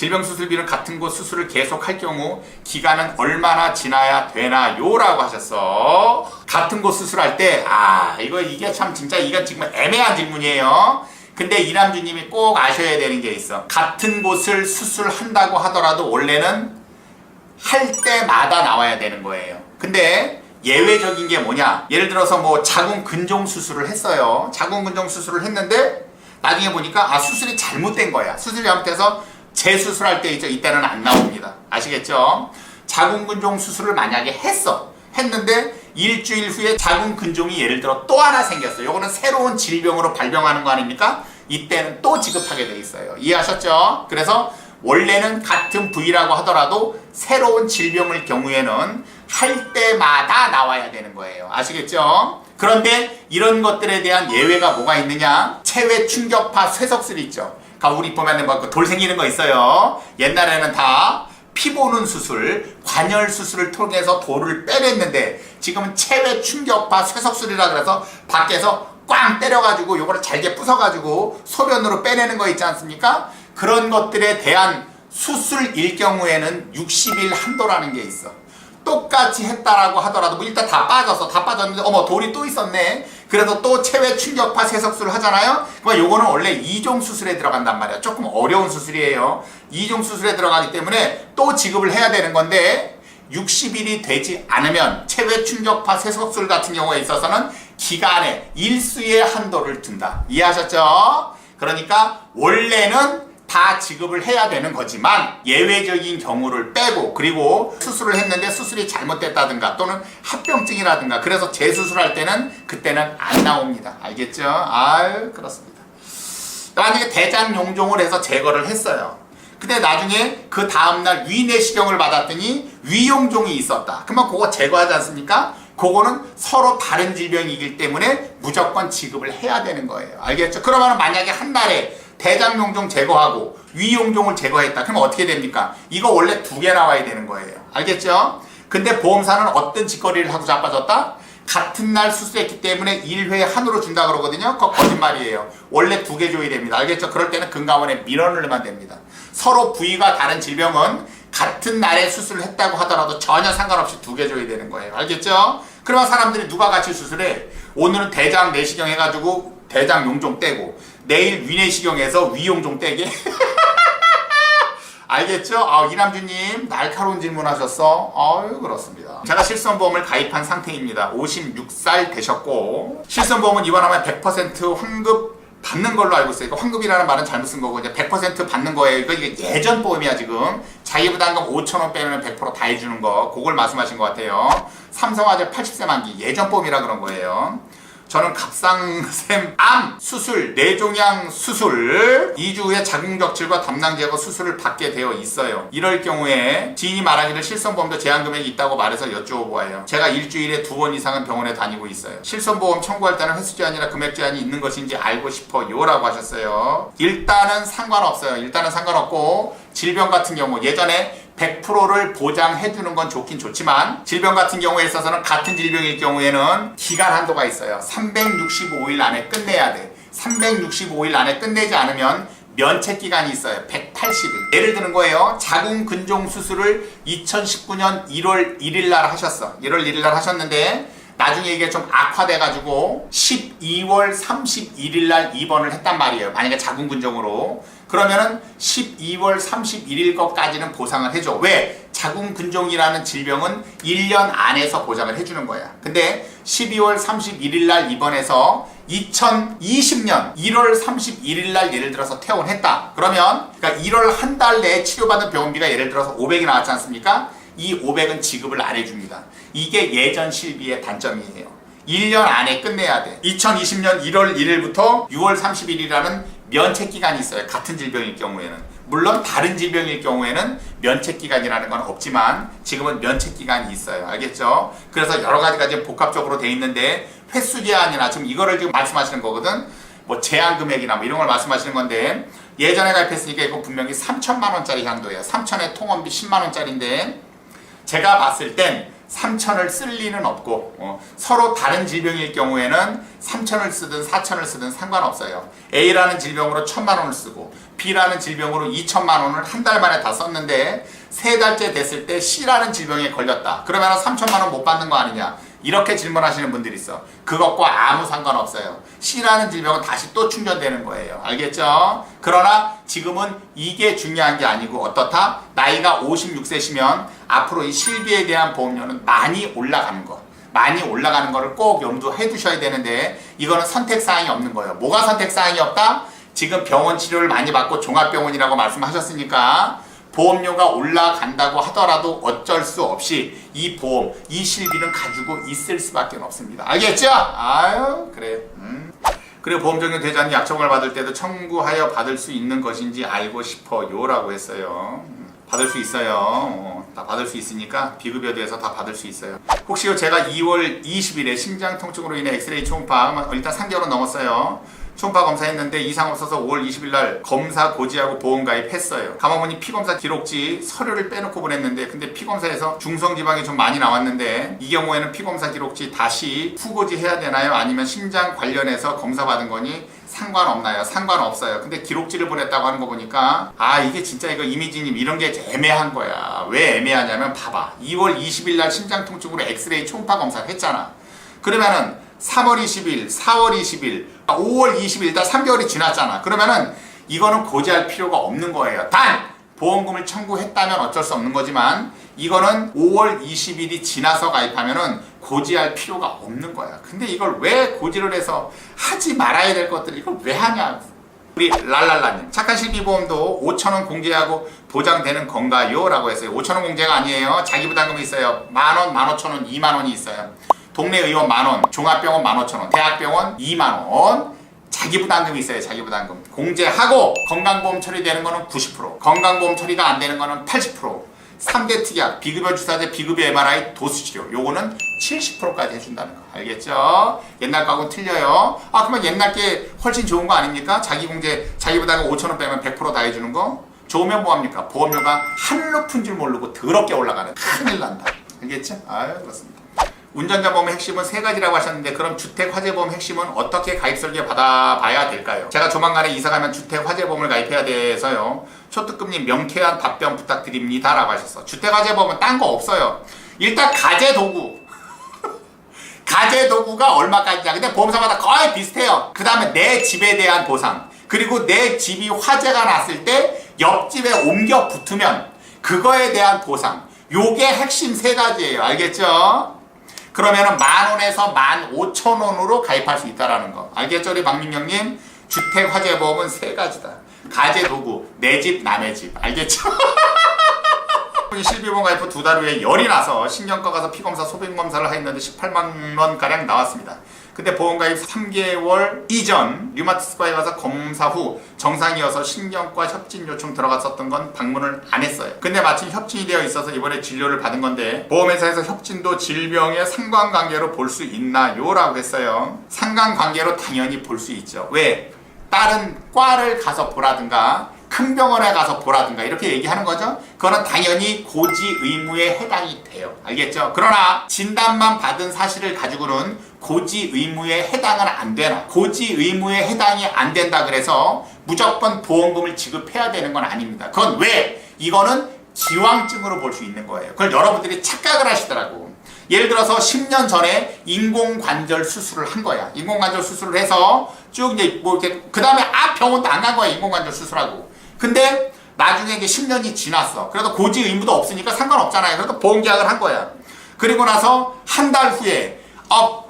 질병수술비는 같은 곳 수술을 계속할 경우 기간은 얼마나 지나야 되나요? 라고 하셨어. 같은 곳 수술할 때 이게 참 진짜 이건 지금 애매한 질문이에요. 근데 이남주님이 꼭 아셔야 되는 게 있어. 같은 곳을 수술한다고 하더라도 원래는 할 때마다 나와야 되는 거예요. 근데 예외적인 게 뭐냐? 예를 들어서 뭐 자궁 근종 수술을 했어요. 자궁 근종 수술을 했는데 나중에 보니까 수술이 잘못된 거야. 수술이 잘못돼서 재수술할 때 있죠. 이때는 안 나옵니다. 아시겠죠? 자궁 근종 수술을 만약에 했는데 일주일 후에 자궁 근종이 예를 들어 또 하나 생겼어요. 요거는 새로운 질병으로 발병하는 거 아닙니까? 이때는 또 지급하게 돼 있어요. 이해하셨죠? 그래서 원래는 같은 부위라고 하더라도 새로운 질병일 경우에는 할 때마다 나와야 되는 거예요. 아시겠죠? 그런데 이런 것들에 대한 예외가 뭐가 있느냐? 체외 충격파 쇠석술 있죠. 그러니까 우리 보면은 돌 생기는 거 있어요. 옛날에는 다 피 보는 수술, 관열 수술을 통해서 돌을 빼냈는데 지금은 체외 충격파 쇠석술이라 그래서 밖에서 꽝 때려가지고 요거를 잘게 부숴가지고 소변으로 빼내는 거 있지 않습니까? 그런 것들에 대한 수술일 경우에는 60일 한도라는 게 있어. 똑같이 했다라고 하더라도 뭐 일단 다 빠졌는데 어머 돌이 또 있었네. 그래서 또 체외 충격파 쇠석술을 하잖아요. 그럼 요거는 원래 2종 수술에 들어간단 말이야. 조금 어려운 수술이에요. 2종 수술에 들어가기 때문에 또 지급을 해야 되는 건데 60일이 되지 않으면 체외 충격파 쇠석술 같은 경우에 있어서는 기간에 일수의 한도를 둔다. 이해하셨죠? 그러니까 원래는 다 지급을 해야 되는 거지만 예외적인 경우를 빼고 그리고 수술을 했는데 수술이 잘못됐다든가 또는 합병증이라든가 그래서 재수술할 때는 그때는 안 나옵니다. 알겠죠? 그렇습니다. 만약에 대장 용종을 해서 제거를 했어요. 근데 나중에 그 다음날 위내시경을 받았더니 위용종이 있었다. 그러면 그거 제거하지 않습니까? 그거는 서로 다른 질병이기 때문에 무조건 지급을 해야 되는 거예요. 알겠죠? 그러면 만약에 한 달에 대장용종 제거하고 위용종을 제거했다. 그러면 어떻게 됩니까? 이거 원래 2개 나와야 되는 거예요. 알겠죠? 근데 보험사는 어떤 짓거리를 하고 자빠졌다? 같은 날 수술했기 때문에 1회에 한으로 준다 그러거든요. 그거 거짓말이에요. 원래 2개 줘야 됩니다. 알겠죠? 그럴 때는 금감원에 민원을 넣으면 됩니다. 서로 부위가 다른 질병은 같은 날에 수술을 했다고 하더라도 전혀 상관없이 2개 줘야 되는 거예요. 알겠죠? 그러면 사람들이 누가 같이 수술해? 오늘은 대장 내시경 해가지고 대장 용종 떼고 내일 위내시경에서 위용종 떼게? 알겠죠? 이남주님 날카로운 질문하셨어. 그렇습니다. 제가 실손보험을 가입한 상태입니다. 56살 되셨고 실손보험은 입원하면 100% 환급 받는 걸로 알고 있어요. 환급이라는 말은 잘못 쓴 거고 이제 100% 받는 거예요. 이게 예전 보험이야 지금. 자기부담금 5,000원 빼면 100% 다 해주는 거. 그걸 말씀하신 것 같아요. 삼성화재 80세 만기 예전 보험이라 그런 거예요. 저는 갑상샘 암 수술, 뇌종양 수술 2주 후에 자궁적질과 담낭 제거 수술을 받게 되어 있어요. 이럴 경우에 지인이 말하기를 실손보험도 제한금액이 있다고 말해서 여쭤보아요. 제가 일주일에 2번 이상은 병원에 다니고 있어요. 실손보험 청구할 때는 횟수 제한이나 금액 제한이 있는 것인지 알고 싶어요 라고 하셨어요. 일단은 상관없어요. 일단은 상관없고 질병 같은 경우 예전에 100%를 보장해주는 건 좋긴 좋지만 질병 같은 경우에 있어서는 같은 질병일 경우에는 기간 한도가 있어요. 365일 안에 끝내야 돼. 365일 안에 끝내지 않으면 면책기간이 있어요. 180일. 예를 드는 거예요. 자궁 근종 수술을 2019년 1월 1일 날 하셨어. 1월 1일 날 하셨는데 나중에 이게 좀 악화돼가지고 12월 31일 날 입원을 했단 말이에요. 만약에 자궁 근종으로. 그러면은 12월 31일 것까지는 보상을 해줘. 왜? 자궁 근종이라는 질병은 1년 안에서 보장을 해주는 거야. 근데 12월 31일 날 입원해서 2020년 1월 31일 날 예를 들어서 퇴원했다. 그러면 그러니까 1월 한 달 내에 치료받은 병원비가 예를 들어서 500이 나왔지 않습니까? 이 500은 지급을 안 해줍니다. 이게 예전 실비의 단점이에요. 1년 안에 끝내야 돼. 2020년 1월 1일부터 6월 30일이라는 면책기간이 있어요. 같은 질병일 경우에는. 물론 다른 질병일 경우에는 면책기간이라는 건 없지만 지금은 면책기간이 있어요. 알겠죠? 그래서 여러 가지가 지금 복합적으로 돼 있는데 횟수 제한이나 지금 이거를 지금 말씀하시는 거거든. 뭐 제한 금액이나 뭐 이런 걸 말씀하시는 건데 예전에 가입했으니까 이거 분명히 3천만 원짜리 한도예요. 3천에 통원비 10만 원짜리인데 제가 봤을 땐 3천을 쓸 리는 없고 서로 다른 질병일 경우에는 3천을 쓰든 4천을 쓰든 상관없어요. A라는 질병으로 1,000만 원을 쓰고 B라는 질병으로 2천만 원을 한 달 만에 다 썼는데 3달째 됐을 때 C라는 질병에 걸렸다. 그러면 3천만 원 못 받는 거 아니냐? 이렇게 질문하시는 분들이 있어. 그것과 아무 상관없어요. C라는 질병은 다시 또 충전되는 거예요. 알겠죠? 그러나 지금은 이게 중요한 게 아니고 어떻다? 나이가 56세시면 앞으로 이 실비에 대한 보험료는 많이 올라가는 거. 많이 올라가는 거를 꼭 염두해 두셔야 되는데 이거는 선택사항이 없는 거예요. 뭐가 선택사항이 없다? 지금 병원 치료를 많이 받고 종합병원이라고 말씀하셨으니까 보험료가 올라간다고 하더라도 어쩔 수 없이 이 보험, 이 실비는 가지고 있을 수밖에 없습니다. 알겠죠? 아유, 그래. 그리고 보험 적용 되지 않는 약정을 받을 때도 청구하여 받을 수 있는 것인지 알고 싶어요 라고 했어요. 받을 수 있어요. 다 받을 수 있으니까 비급여에 대해서 다 받을 수 있어요. 혹시요 제가 2월 20일에 심장 통증으로 인해 엑스레이 초음파 일단 3개월은 넘었어요. 초음파 검사했는데 이상 없어서 5월 20일 날 검사 고지하고 보험 가입했어요. 가만보니 피검사 기록지 서류를 빼놓고 보냈는데 근데 피검사에서 중성지방이 좀 많이 나왔는데 이 경우에는 피검사 기록지 다시 후고지 해야 되나요? 아니면 심장 관련해서 검사 받은 거니 상관없나요? 상관없어요. 근데 기록지를 보냈다고 하는 거 보니까 아 이게 진짜 이거 이미지님 이런 게 애매한 거야. 왜 애매하냐면 봐봐. 2월 20일 날 심장 통증으로 엑스레이 초음파 검사를 했잖아. 그러면은 3월 20일, 4월 20일, 5월 20일, 일단 3개월이 지났잖아. 그러면은 이거는 고지할 필요가 없는 거예요. 단! 보험금을 청구했다면 어쩔 수 없는 거지만 이거는 5월 20일이 지나서 가입하면은 고지할 필요가 없는 거야. 근데 이걸 왜 고지를 해서 하지 말아야 될 것들을 이걸 왜 하냐고. 우리 랄랄라님 착한 실비보험도 5,000원 공제하고 보장되는 건가요? 라고 했어요. 5,000원 공제가 아니에요. 자기부담금이 있어요. 만원, 15,000원, 2만원이 있어요. 동네 의원 만원, 종합병원 15,000원, 대학병원 2만원, 자기부담금이 있어요. 자기부담금 공제하고 건강보험 처리되는 거는 90%, 건강보험 처리가 안 되는 거는 80%, 3대 특약, 비급여 주사제, 비급여 MRI, 도수치료 요거는 70%까지 해준다는 거 알겠죠? 옛날 거하고는 틀려요. 아 그러면 옛날 게 훨씬 좋은 거 아닙니까? 자기공제, 자기부담금 5,000원 빼면 100% 다 해주는 거 좋으면 뭐합니까? 보험료가 한 높은 줄 모르고 더럽게 올라가는 큰일 난다. 알겠죠? 아유 그렇습니다. 운전자 보험의 핵심은 3가지라고 하셨는데 그럼 주택화재보험 핵심은 어떻게 가입 설계 받아봐야 될까요? 제가 조만간에 이사가면 주택화재보험을 가입해야 돼서요. 초특급님 명쾌한 답변 부탁드립니다 라고 하셨어. 주택화재보험은 딴 거 없어요. 일단 가재도구 가재도구가 얼마까지냐. 근데 보험사마다 거의 비슷해요. 그 다음에 내 집에 대한 보상 그리고 내 집이 화재가 났을 때 옆집에 옮겨 붙으면 그거에 대한 보상 요게 핵심 3가지예요. 알겠죠? 그러면은 10,000원에서 15,000원으로 가입할 수 있다라는 거. 알겠죠? 우리 박민경님? 주택화재보험은 3가지다. 가재도구, 내 집, 남의 집. 알겠죠? 실비보험 가입 후 2달 후에 열이 나서 신경과 가서 피검사, 소변검사를 했는데 18만 원가량 나왔습니다. 근데 보험가입 3개월 이전 류마티스과에 가서 검사 후 정상이어서 신경과 협진 요청 들어갔었던 건 방문을 안 했어요. 근데 마침 협진이 되어 있어서 이번에 진료를 받은 건데 보험회사에서 협진도 질병의 상관관계로 볼 수 있나요? 라고 했어요. 상관관계로 당연히 볼 수 있죠. 왜? 다른 과를 가서 보라든가 큰 병원에 가서 보라든가 이렇게 얘기하는 거죠. 그거는 당연히 고지 의무에 해당이 돼요. 알겠죠? 그러나 진단만 받은 사실을 가지고는 고지 의무에 해당은 안 되나. 고지 의무에 해당이 안 된다 그래서 무조건 보험금을 지급해야 되는 건 아닙니다. 그건 왜? 이거는 기왕증으로 볼 수 있는 거예요. 그걸 여러분들이 착각을 하시더라고. 예를 들어서 10년 전에 인공관절 수술을 한 거야. 인공관절 수술을 해서 쭉 이제 뭐 이렇게 그 다음에 병원도 안 간 거야. 인공관절 수술하고. 근데 나중에 이게 10년이 지났어. 그래도 고지 의무도 없으니까 상관없잖아요. 그래도 보험계약을 한 거야. 그리고 나서 한 달 후에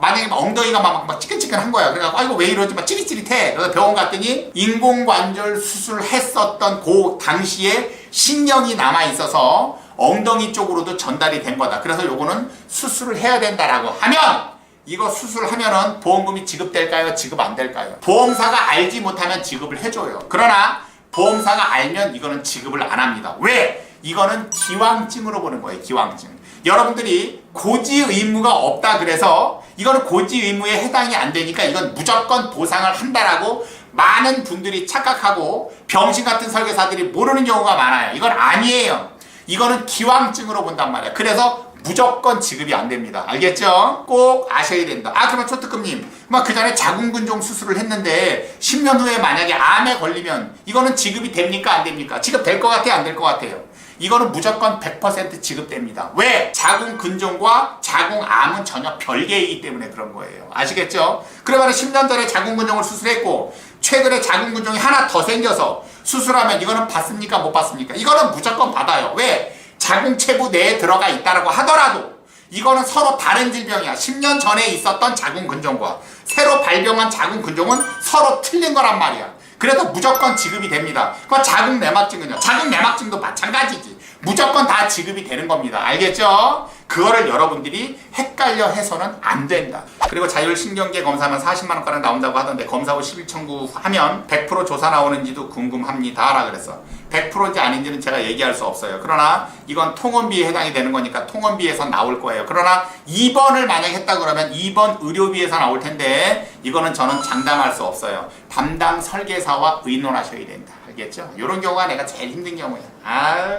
만약에 엉덩이가 막 찌끈찌끈한 거야. 그래서 이거 왜 이러지? 막 찌릿찌릿해. 그래서 병원 갔더니 인공관절 수술을 했었던 그 당시에 신경이 남아 있어서 엉덩이 쪽으로도 전달이 된 거다. 그래서 요거는 수술을 해야 된다라고 하면 이거 수술하면은 보험금이 지급될까요? 지급 안 될까요? 보험사가 알지 못하면 지급을 해줘요. 그러나 보험사가 알면 이거는 지급을 안 합니다. 왜? 이거는 기왕증으로 보는 거예요. 기왕증. 여러분들이 고지 의무가 없다 그래서 이거는 고지 의무에 해당이 안 되니까 이건 무조건 보상을 한다라고 많은 분들이 착각하고 병신 같은 설계사들이 모르는 경우가 많아요. 이건 아니에요. 이거는 기왕증으로 본단 말이에요. 그래서 무조건 지급이 안 됩니다. 알겠죠? 꼭 아셔야 된다. 그러면 초특급님, 그 전에 자궁근종 수술을 했는데 10년 후에 만약에 암에 걸리면 이거는 지급이 됩니까? 안 됩니까? 지급될 것 같아요? 안 될 것 같아요? 이거는 무조건 100% 지급됩니다. 왜? 자궁근종과 자궁암은 전혀 별개이기 때문에 그런 거예요. 아시겠죠? 그러면 10년 전에 자궁근종을 수술했고 최근에 자궁근종이 하나 더 생겨서 수술하면 이거는 받습니까? 못 받습니까? 이거는 무조건 받아요. 왜? 자궁체부 내에 들어가 있다라고 하더라도 이거는 서로 다른 질병이야. 10년 전에 있었던 자궁근종과 새로 발병한 자궁근종은 서로 틀린 거란 말이야. 그래서 무조건 지급이 됩니다. 그 자궁내막증은요. 자궁내막증도 마찬가지지. 무조건 다 지급이 되는 겁니다. 알겠죠? 그거를 여러분들이 헷갈려 해서는 안 된다. 그리고 자율신경계 검사하면 40만 원가량 나온다고 하던데 검사 후 10일 청구하면 100% 조사 나오는지도 궁금합니다. 라 그랬어. 100%인지 아닌지는 제가 얘기할 수 없어요. 그러나 이건 통원비에 해당이 되는 거니까 통원비에서 나올 거예요. 그러나 2번을 만약 했다 그러면 2번 의료비에서 나올 텐데 이거는 저는 장담할 수 없어요. 담당 설계사와 의논하셔야 된다. 알겠죠? 이런 경우가 내가 제일 힘든 경우야.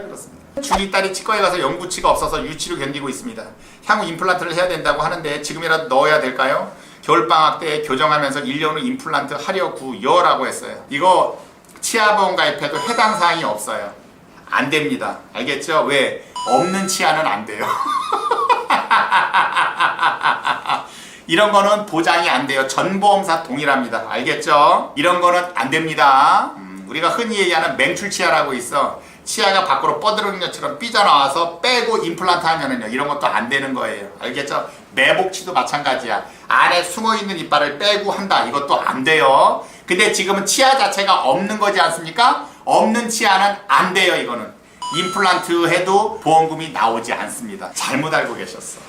그렇습니다. 중2 딸이 치과에 가서 연구치가 없어서 유치로 견디고 있습니다. 향후 임플란트를 해야 된다고 하는데 지금이라도 넣어야 될까요? 겨울방학 때 교정하면서 1년 후 임플란트 하려고요 라고 했어요. 이거 치아보험 가입해도 해당 사항이 없어요. 안 됩니다. 알겠죠? 왜? 없는 치아는 안 돼요. 이런 거는 보장이 안 돼요. 전 보험사 동일합니다. 알겠죠? 이런 거는 안 됩니다. 우리가 흔히 얘기하는 맹출치아라고 있어. 치아가 밖으로 뻗어오는 것처럼 삐져나와서 빼고 임플란트 하면은요, 이런 것도 안 되는 거예요. 알겠죠? 매복치도 마찬가지야. 안에 숨어있는 이빨을 빼고 한다. 이것도 안 돼요. 근데 지금은 치아 자체가 없는 거지 않습니까? 없는 치아는 안 돼요, 이거는. 임플란트 해도 보험금이 나오지 않습니다. 잘못 알고 계셨어.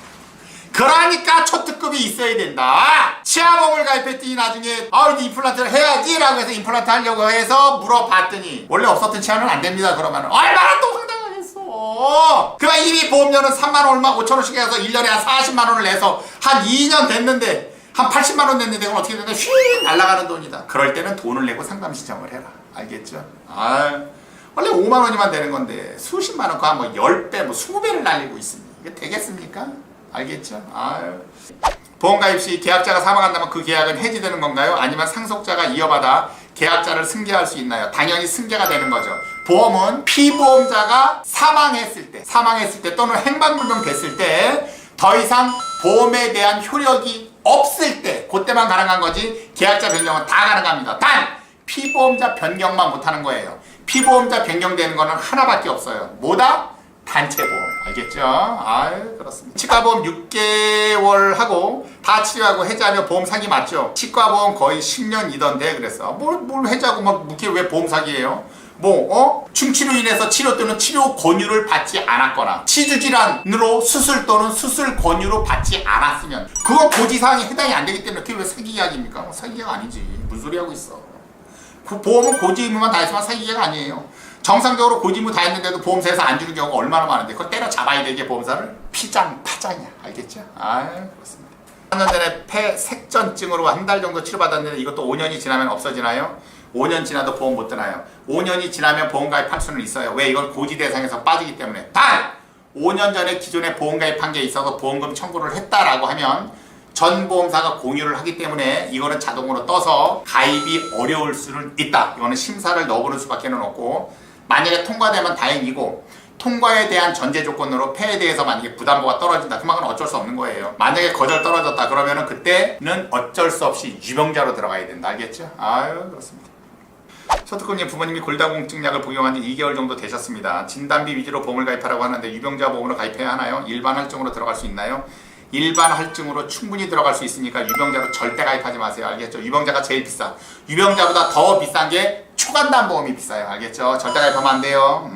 그러니까 초특급이 있어야 된다. 치아보험을 가입했더니 나중에 이제 임플란트를 해야지 라고 해서 임플란트 하려고 해서 물어봤더니 원래 없었던 치아는 안 됩니다. 그러면 얼마나 또 황당하겠어. 그럼 이미 보험료는 3만 얼마 5천 원씩 해서 1년에 한 40만 원을 내서 한 2년 됐는데 한 80만 원 냈는데 그건 어떻게 되나 휙 날아가는 돈이다. 그럴 때는 돈을 내고 상담 신청을 해라. 알겠죠? 원래 5만 원이면 되는 건데 수십만 원, 뭐 10배, 뭐 20배를 날리고 있습니다. 이게 되겠습니까? 알겠죠? 보험가입 시 계약자가 사망한다면 그 계약은 해지되는 건가요? 아니면 상속자가 이어받아 계약자를 승계할 수 있나요? 당연히 승계가 되는 거죠. 보험은 피보험자가 사망했을 때 또는 행방불명 됐을 때 더 이상 보험에 대한 효력이 없을 때 그때만 가능한 거지. 계약자 변경은 다 가능합니다. 단 피보험자 변경만 못하는 거예요. 피보험자 변경되는 거는 하나밖에 없어요. 뭐다? 단체보험. 알겠죠? 그렇습니다. 치과보험 6개월 하고 다 치료하고 해지하면 보험 사기 맞죠? 치과보험 거의 10년이던데 그래서 뭘 해지하고 막 묵게 왜 보험 사기예요? 충치로 인해서 치료 또는 치료 권유를 받지 않았거나 치주질환으로 수술 또는 수술 권유로 받지 않았으면 그건 고지사항에 해당이 안 되기 때문에 그게 왜 사기 계약입니까? 사기 계약 아니지. 무슨 소리 하고 있어. 그 보험은 고지 의무만 다 했으면 사기 계약 아니에요. 정상적으로 고지 의무 다 했는데도 보험사에서 안 주는 경우가 얼마나 많은데 그걸 때려잡아야 되게 보험사를 파장이야. 알겠죠? 그렇습니다. 3년 전에 폐색전증으로 한 달 정도 치료받았는데 이것도 5년이 지나면 없어지나요? 5년 지나도 보험 못 드나요? 5년이 지나면 보험 가입할 수는 있어요. 왜? 이건 고지 대상에서 빠지기 때문에. 단! 5년 전에 기존에 보험 가입한 게 있어서 보험금 청구를 했다라고 하면 전 보험사가 공유를 하기 때문에 이거는 자동으로 떠서 가입이 어려울 수는 있다. 이거는 심사를 넣어보는 수밖에 없고 만약에 통과되면 다행이고 통과에 대한 전제 조건으로 폐에 대해서 만약에 부담보가 떨어진다. 그만큼 어쩔 수 없는 거예요. 만약에 거절 떨어졌다 그러면은 그때는 어쩔 수 없이 유병자로 들어가야 된다. 알겠죠? 그렇습니다. 초특급님 부모님이 골다공증 약을 복용한 지 2개월 정도 되셨습니다. 진단비 위주로 보험을 가입하라고 하는데 유병자 보험으로 가입해야 하나요? 일반 할증으로 들어갈 수 있나요? 일반 할증으로 충분히 들어갈 수 있으니까 유병자로 절대 가입하지 마세요. 알겠죠? 유병자가 제일 비싸. 유병자보다 더 비싼 게 초간단 보험이 비싸요. 알겠죠? 절대 가입하면 안 돼요.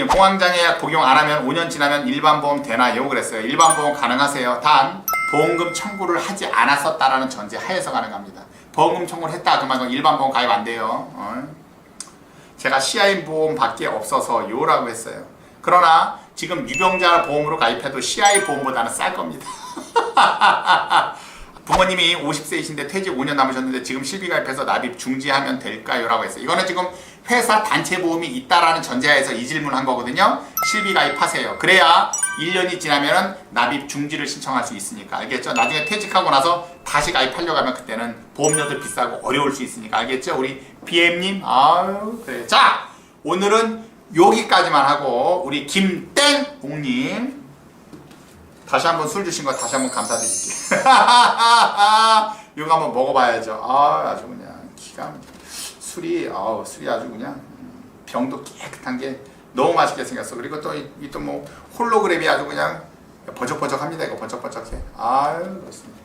공황장애 복용 안 하면 5년 지나면 일반 보험 되나요? 그랬어요. 일반 보험 가능하세요. 단 보험금 청구를 하지 않았었다라는 전제 하에서 가능합니다. 보험금 청구를 했다 그러면 일반 보험 가입 안 돼요. 제가 CI 보험 밖에 없어서 요라고 했어요. 그러나 지금 유병자 보험으로 가입해도 CI 보험보다는 쌀 겁니다. 부모님이 50세이신데 퇴직 5년 남으셨는데 지금 실비 가입해서 납입 중지하면 될까요? 라고 했어요. 이거는 지금 회사 단체 보험이 있다라는 전제하에서 이 질문을 한 거거든요. 실비 가입하세요. 그래야 1년이 지나면은 납입 중지를 신청할 수 있으니까 알겠죠? 나중에 퇴직하고 나서 다시 가입하려고 하면 그때는 보험료도 비싸고 어려울 수 있으니까 알겠죠? 우리 BM님 아유 그래. 자 오늘은 여기까지만 하고 우리 김땡옥님 다시 한번 술 주신 거 다시 한번 감사드릴게요. 이거 한번 먹어봐야죠. 아주 그냥 기가 술이 아주 그냥 병도 깨끗한 게 너무 맛있게 생겼어. 그리고 또 뭐 홀로그램이 아주 그냥 버적버적합니다. 이거 버적버적해. 아유 그렇습니다.